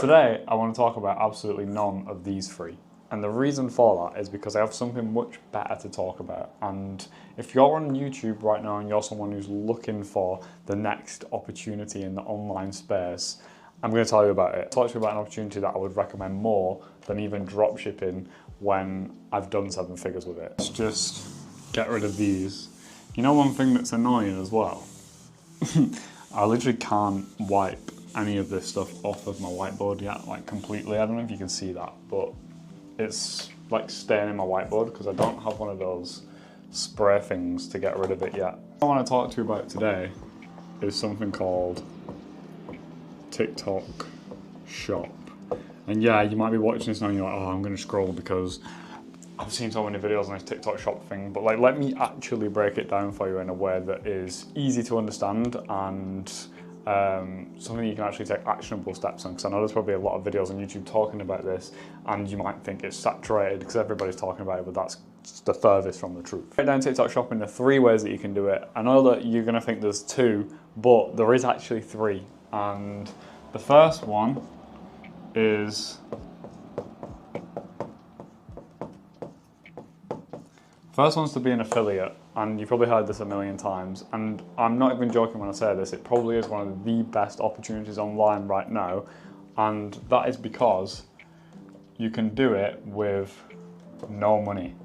Today, I want to talk about absolutely none of these three. And the reason for that is because I have something much better to talk about. And if you're on YouTube right now and you're someone who's looking for the next opportunity in the online space, I'm going to tell you about it. Talk to you about an opportunity that I would recommend more than even dropshipping when I've done 7 figures with it. Let's just get rid of these. You know one thing that's annoying as well? I literally can't wipe any of this stuff off of my whiteboard yet, like completely. I don't know if you can see that, but it's like staying in my whiteboard because I don't have one of those spray things to get rid of it yet. What I want to talk to you about today is something called TikTok Shop. And yeah, you might be watching this now and you're like, oh, I'm going to scroll because I've seen so many videos on this TikTok Shop thing, but like, let me actually break it down for you in a way that is easy to understand and something you can actually take actionable steps on, because I know there's probably a lot of videos on YouTube talking about this and you might think it's saturated because everybody's talking about it, but that's the furthest from the truth. Break down TikTok Shop into 3 ways that you can do it. I know that you're going to think there's 2, but there is actually 3. And the first one is to be an affiliate, and you've probably heard this a million times, and I'm not even joking when I say this, it probably is one of the best opportunities online right now, and that is because you can do it with no money.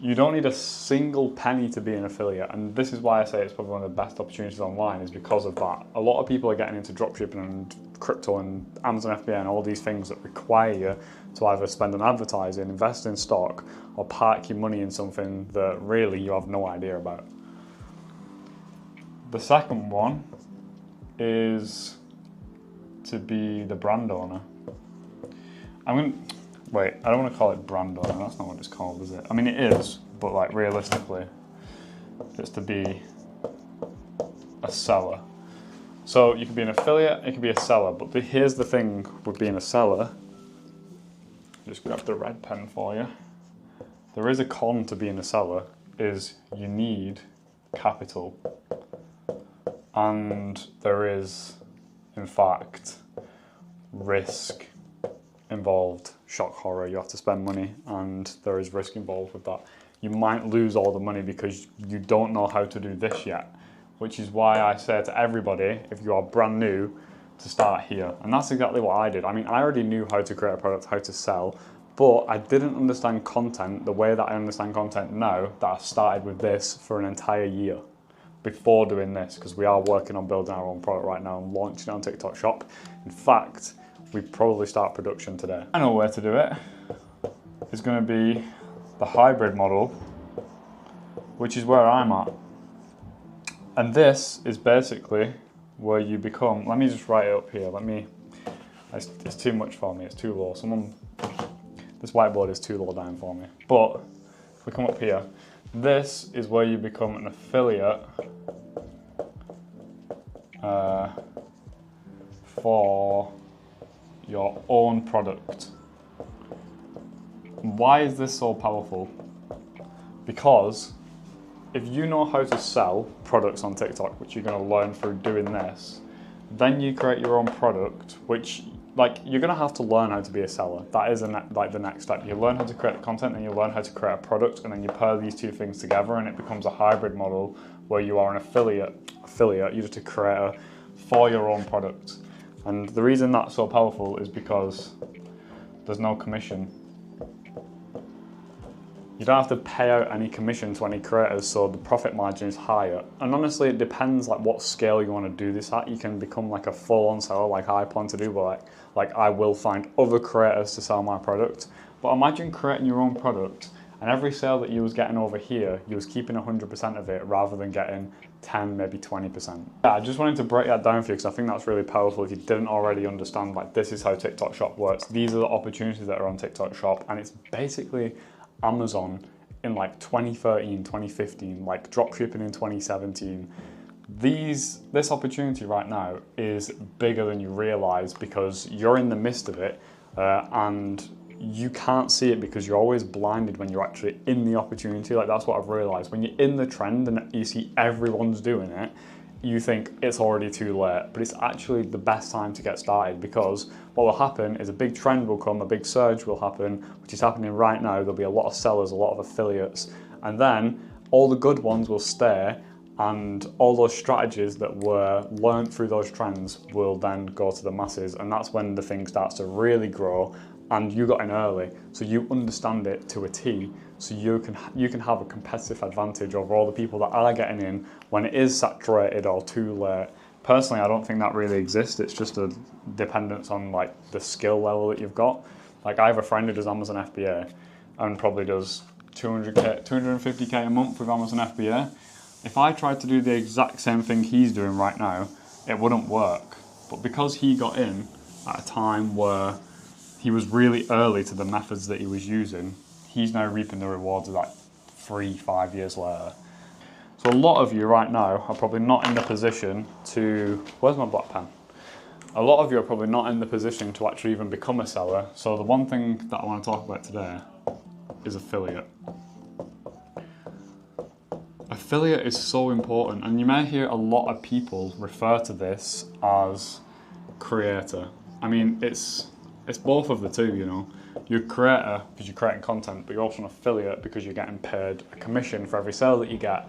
You don't need a single penny to be an affiliate, and this is why I say it's probably one of the best opportunities online, is because of that. A lot of people are getting into dropshipping and crypto and Amazon FBA and all these things that require you to either spend on advertising, invest in stock, or park your money in something that really you have no idea about. The second one is to be the brand owner. Wait, I don't want to call it brand owner, that's not what it's called, is it? I mean, it is, but like realistically, it's to be a seller. So you can be an affiliate, it can be a seller, but here's the thing with being a seller. Just grab the red pen for you. There is a con to being a seller, is you need capital. And there is, in fact, risk involved. Shock horror, you have to spend money and there is risk involved with that. You might lose all the money because you don't know how to do this yet, which is why I say to everybody, if you are brand new, to start here. And that's exactly what I did. I mean, I already knew how to create a product, how to sell, but I didn't understand content the way that I understand content now, that I started with this for an entire year before doing this, because we are working on building our own product right now and launching it on TikTok Shop. In fact, we probably start production today. I know where to do it. It's going to be the hybrid model, which is where I'm at. And this is basically where you become, let me just write it up here. It's too much for me, it's too low. This whiteboard is too low down for me. But if we come up here, this is where you become an affiliate for your own product. Why is this so powerful? Because if you know how to sell products on TikTok, which you're going to learn through doing this, then you create your own product, which you're going to have to learn how to be a seller. That is the next step. You learn how to create content and you learn how to create a product, and then you pair these 2 things together and it becomes a hybrid model where you are an affiliate, you're just a creator for your own product. And the reason that's so powerful is because there's no commission. You don't have to pay out any commission to any creators, so the profit margin is higher. And honestly, it depends what scale you want to do this at. You can become like a full-on seller like I plan to do, but like I will find other creators to sell my product. But imagine creating your own product, and every sale that you was getting over here, you was keeping 100% of it rather than getting 10, maybe 20%. Yeah, I just wanted to break that down for you because I think that's really powerful if you didn't already understand, this is how TikTok Shop works. These are the opportunities that are on TikTok Shop, and it's basically Amazon in 2013, 2015, dropshipping in 2017. This opportunity right now is bigger than you realize because you're in the midst of it and you can't see it because you're always blinded when you're actually in the opportunity. That's what I've realized. When you're in the trend and you see everyone's doing it, you think it's already too late, but it's actually the best time to get started, because what will happen is a big trend will come, a big surge will happen, which is happening right now. There'll be a lot of sellers, a lot of affiliates, and then all the good ones will stay, and all those strategies that were learned through those trends will then go to the masses, and that's when the thing starts to really grow. And you got in early, so you understand it to a T, so you can have a competitive advantage over all the people that are getting in when it is saturated or too late. Personally, I don't think that really exists. It's just a dependence on like the skill level that you've got. Like, I have a friend who does Amazon FBA and probably does 200k, 250k a month with Amazon FBA. If I tried to do the exact same thing he's doing right now, it wouldn't work. But because he got in at a time where he was really early to the methods that he was using, he's now reaping the rewards of like 3-5 years later. So a lot of you right now are probably not in the position to, where's my black pen? A lot of you are probably not in the position to actually even become a seller. So the one thing that I want to talk about today is affiliate. Affiliate is so important, and you may hear a lot of people refer to this as creator. I mean, it's both of the two, you know. You're a creator because you're creating content, but you're also an affiliate because you're getting paid a commission for every sale that you get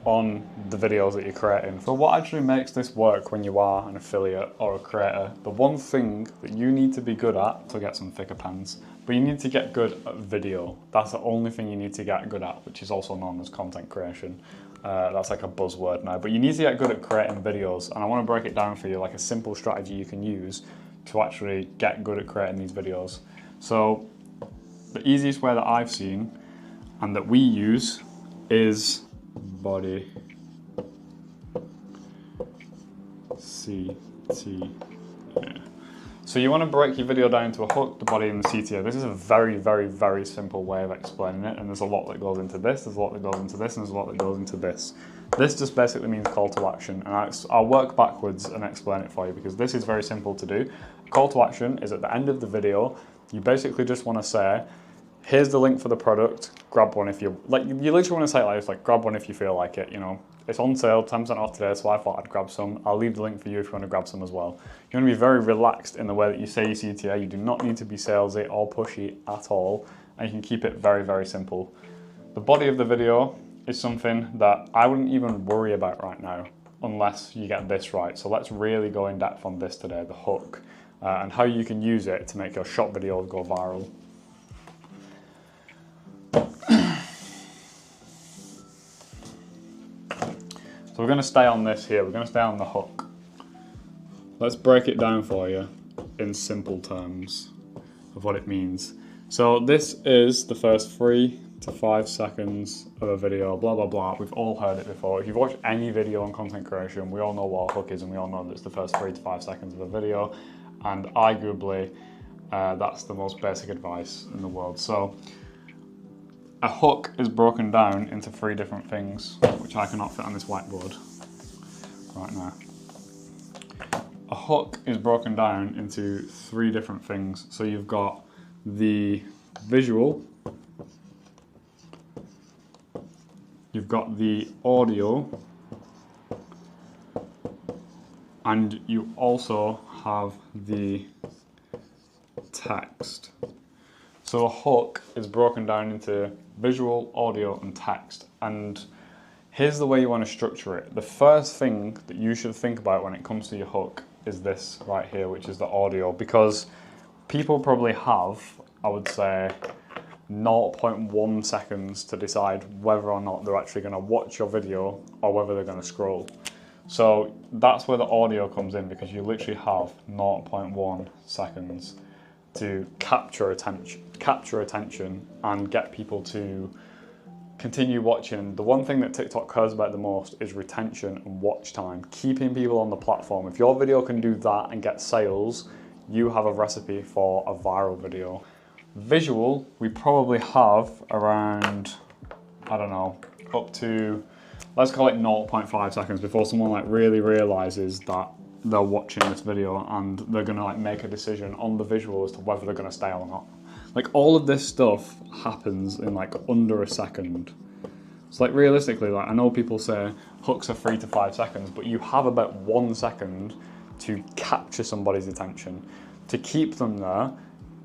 on the videos that you're creating. So what actually makes this work when you are an affiliate or a creator? The one thing that you need to be good at, to get some thicker pens, but you need to get good at video. That's the only thing you need to get good at, which is also known as content creation. That's like a buzzword now, but you need to get good at creating videos, and I want to break it down for you, like a simple strategy you can use to actually get good at creating these videos. So the easiest way that I've seen and that we use is body CTA. So you want to break your video down into a hook, the body, and the CTA. This is a very, very, very simple way of explaining it, and there's a lot that goes into this, there's a lot that goes into this, and there's a lot that goes into this. This just basically means call to action, and I'll work backwards and explain it for you, because this is very simple to do. Call to action is at the end of the video. You basically just want to say, here's the link for the product, grab one if you, like, you literally want to say it like this, like, grab one if you feel like it, you know. It's on sale, 10% off today, so I thought I'd grab some. I'll leave the link for you if you want to grab some as well. You want to be very relaxed in the way that you say your CTA. You do not need to be salesy or pushy at all, and you can keep it very, very simple. The body of the video is something that I wouldn't even worry about right now unless you get this right. So let's really go in depth on this today, the hook, and how you can use it to make your shop videos go viral. So we're going to stay on this here, we're going to stay on the hook. Let's break it down for you in simple terms of what it means. So this is the first 3 to 5 seconds of a video, blah, blah, blah. We've all heard it before. If you've watched any video on content creation, we all know what a hook is, and we all know that it's the first 3 to 5 seconds of a video. And arguably, that's the most basic advice in the world. So a hook is broken down into 3 different things, which I cannot fit on this whiteboard right now. A hook is broken down into 3 different things. So you've got the visual, you've got the audio, and you also have the text. So a hook is broken down into visual, audio, and text. And here's the way you want to structure it. The first thing that you should think about when it comes to your hook is this right here, which is the audio, because people probably have, I would say, 0.1 seconds to decide whether or not they're actually going to watch your video or whether they're going to scroll. So that's where the audio comes in, because you literally have 0.1 seconds to capture attention and get people to continue watching. The one thing that TikTok cares about the most is retention and watch time, keeping people on the platform. If your video can do that and get sales, you have a recipe for a viral video. Visual, we probably have around, I don't know, up to, let's call it 0.5 seconds before someone like really realizes that they're watching this video and they're gonna like make a decision on the visual as to whether they're gonna stay or not. Like, all of this stuff happens in like under a second. So like realistically, like I know people say hooks are 3 to 5 seconds, but you have about 1 second to capture somebody's attention. To keep them there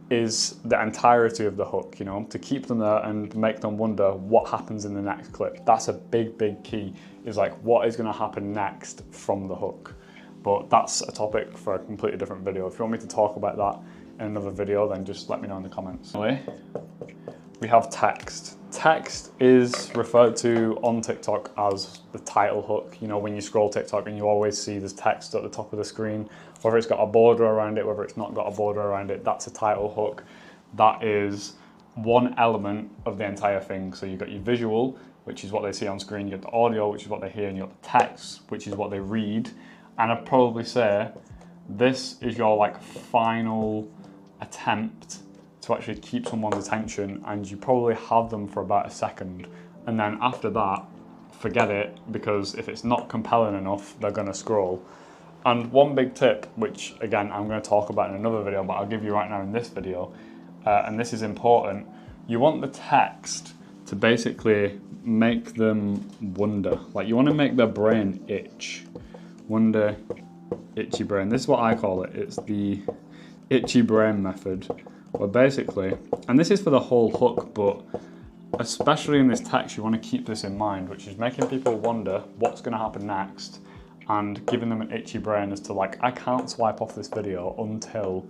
is the entirety of the hook, you know, to keep them there and make them wonder what happens in the next clip. That's a big, big key, is like what is going to happen next from the hook. But that's a topic for a completely different video. If you want me to talk about that in another video, then just let me know in the comments. We have text. Text is referred to on TikTok as the title hook. You know, when you scroll TikTok and you always see there's text at the top of the screen, whether it's got a border around it, whether it's not got a border around it, that's a title hook. That is one element of the entire thing. So you've got your visual, which is what they see on screen, you've got the audio, which is what they hear, and you've got the text, which is what they read. And I'd probably say this is your like final attempt to actually keep someone's attention, and you probably have them for about a second. And then after that, forget it, because if it's not compelling enough, they're gonna scroll. And one big tip, which again, I'm gonna talk about in another video, but I'll give you right now in this video, and this is important, you want the text to basically make them wonder. Like you wanna make their brain itch. Wonder, itchy brain. This is what I call it. It's the itchy brain method. Where basically, and this is for the whole hook, but especially in this text, you want to keep this in mind, which is making people wonder what's going to happen next and giving them an itchy brain as to like, I can't swipe off this video until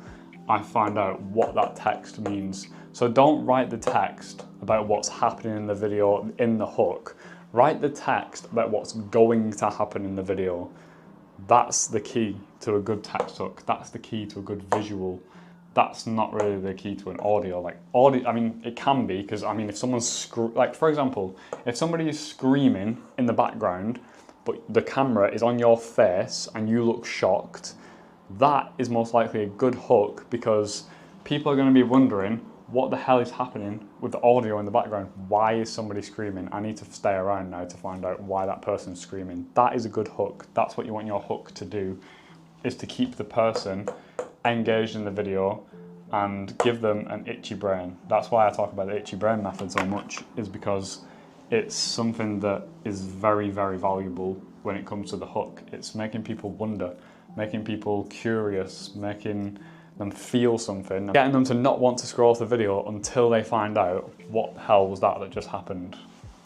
I find out what that text means. So don't write the text about what's happening in the video in the hook. Write the text about what's going to happen in the video. That's the key to a good text hook. That's the key to a good visual. That's not really the key to an audio. Like audio, I mean, it can be, because I mean, if someone's like, for example, if somebody is screaming in the background, but the camera is on your face and you look shocked, that is most likely a good hook, because people are going to be wondering what the hell is happening with the audio in the background. Why is somebody screaming? I need to stay around now to find out why that person's screaming. That is a good hook. That's what you want your hook to do, is to keep the person engaged in the video and give them an itchy brain. That's why I talk about the itchy brain method so much, is because it's something that is very, very valuable when it comes to the hook. It's making people wonder, making people curious, making them feel something, getting them to not want to scroll off the video until they find out what the hell was that just happened.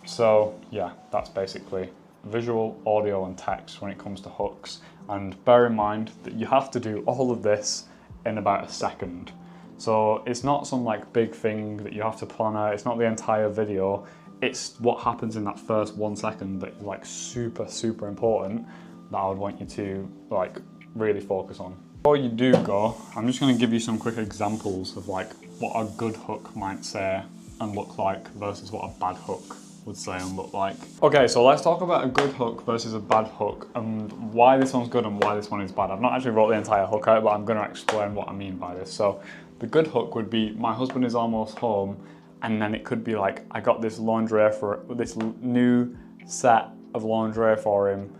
So yeah, that's basically visual, audio and text when it comes to hooks. And bear in mind that you have to do all of this in about a second. So it's not some like big thing that you have to plan out. It's not the entire video. It's what happens in that first 1 second that is like super, super important, that I would want you to like really focus on. Before you do go, I'm just going to give you some quick examples of like what a good hook might say and look like versus what a bad hook would say and look like. Okay, so let's talk about a good hook versus a bad hook and why this one's good and why this one is bad. I've not actually wrote the entire hook out, but I'm going to explain what I mean by this. So the good hook would be, my husband is almost home, and then it could be like, I got this lingerie for this new set of lingerie for him.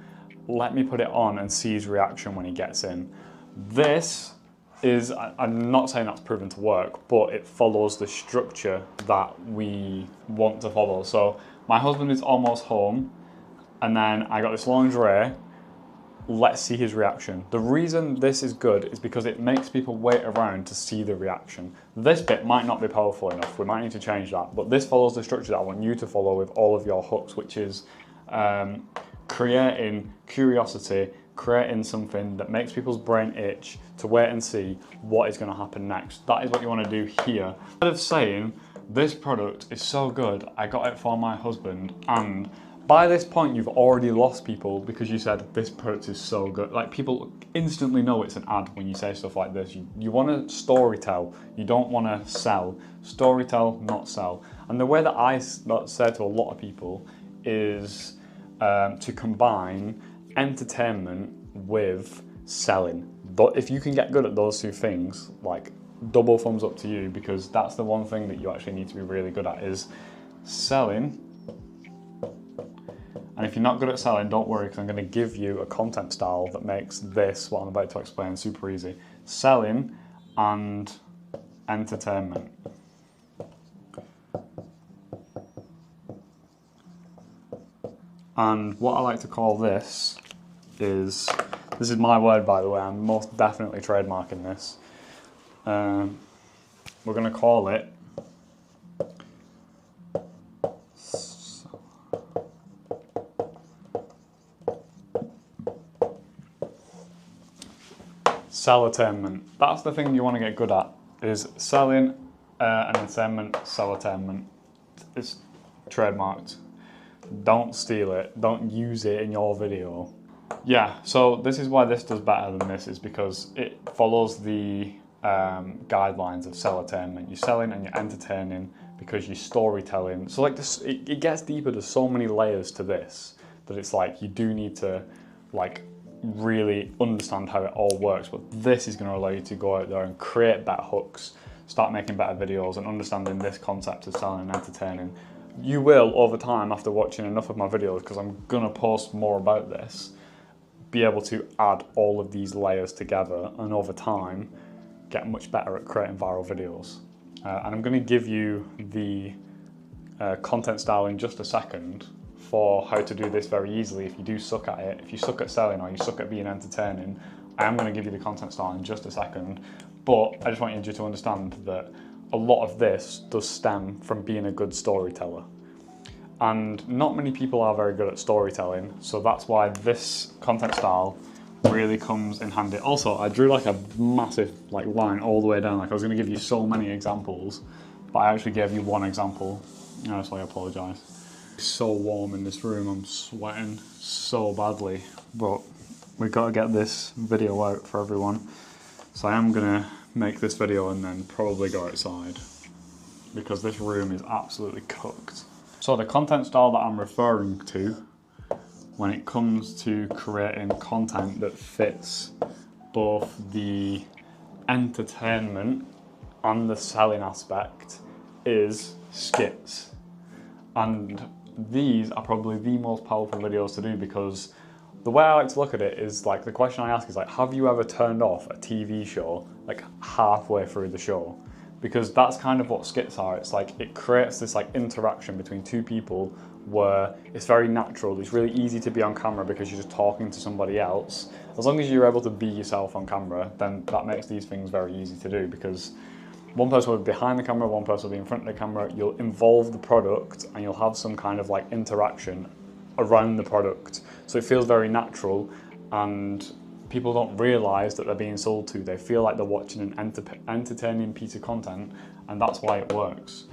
Let me put it on and see his reaction when he gets in. This is, I'm not saying that's proven to work, but it follows the structure that we want to follow. So my husband is almost home, and then I got this lingerie. Let's see his reaction. The reason this is good is because it makes people wait around to see the reaction. This bit might not be powerful enough. We might need to change that, but this follows the structure that I want you to follow with all of your hooks, which is creating curiosity, creating something that makes people's brain itch to wait and see what is going to happen next. That is what you want to do here. Instead of saying, this product is so good, I got it for my husband, and by this point you've already lost people because you said this product is so good. Like, people instantly know it's an ad when you say stuff like this. You want to storytell, you don't want to sell. Storytell, not sell. And the way that I say to a lot of people is to combine entertainment with selling. But if you can get good at those two things, like, double thumbs up to you, because that's the one thing that you actually need to be really good at, is selling. And if you're not good at selling, don't worry, because I'm going to give you a content style that makes this, what I'm about to explain, super easy. Selling and entertainment. And what I like to call this is my word, by the way, I'm most definitely trademarking this. We're going to call it sellertainment. That's the thing you want to get good at, is selling and entertainment, sellertainment. It's trademarked. Don't steal it. Don't use it in your video. Yeah, so this is why this does better than this, is because it follows the guidelines of sellertainment. You're selling and you're entertaining because you're storytelling. So like this, it gets deeper. There's so many layers to this that it's like you do need to like really understand how it all works. But this is going to allow you to go out there and create better hooks, start making better videos, and understanding this concept of selling and entertaining. You will, over time, after watching enough of my videos, because I'm going to post more about this, be able to add all of these layers together, and over time get much better at creating viral videos. And I'm going to give you the content style in just a second for how to do this very easily if you do suck at it. If you suck at selling or you suck at being entertaining, I am going to give you the content style in just a second. But I just want you to understand that a lot of this does stem from being a good storyteller. And not many people are very good at storytelling, so that's why this content style really comes in handy. Also, I drew like a massive line all the way down. Like I was going to give you so many examples, but I actually gave you one example. Honestly, I apologise. It's so warm in this room, I'm sweating so badly, but we've got to get this video out for everyone. So I am going to make this video and then probably go outside because this room is absolutely cooked. So the content style that I'm referring to when it comes to creating content that fits both the entertainment and the selling aspect is skits. And these are probably the most powerful videos to do, because the way I like to look at it is like, the question I ask is like, have you ever turned off a TV show like halfway through the show? Because that's kind of what skits are. It's like, it creates this like interaction between two people where it's very natural. It's really easy to be on camera because you're just talking to somebody else. As long as you're able to be yourself on camera, then that makes these things very easy to do, because one person will be behind the camera, one person will be in front of the camera. You'll involve the product and you'll have some kind of like interaction around the product. So it feels very natural, and people don't realise that they're being sold to. They feel like they're watching an entertaining piece of content, and that's why it works.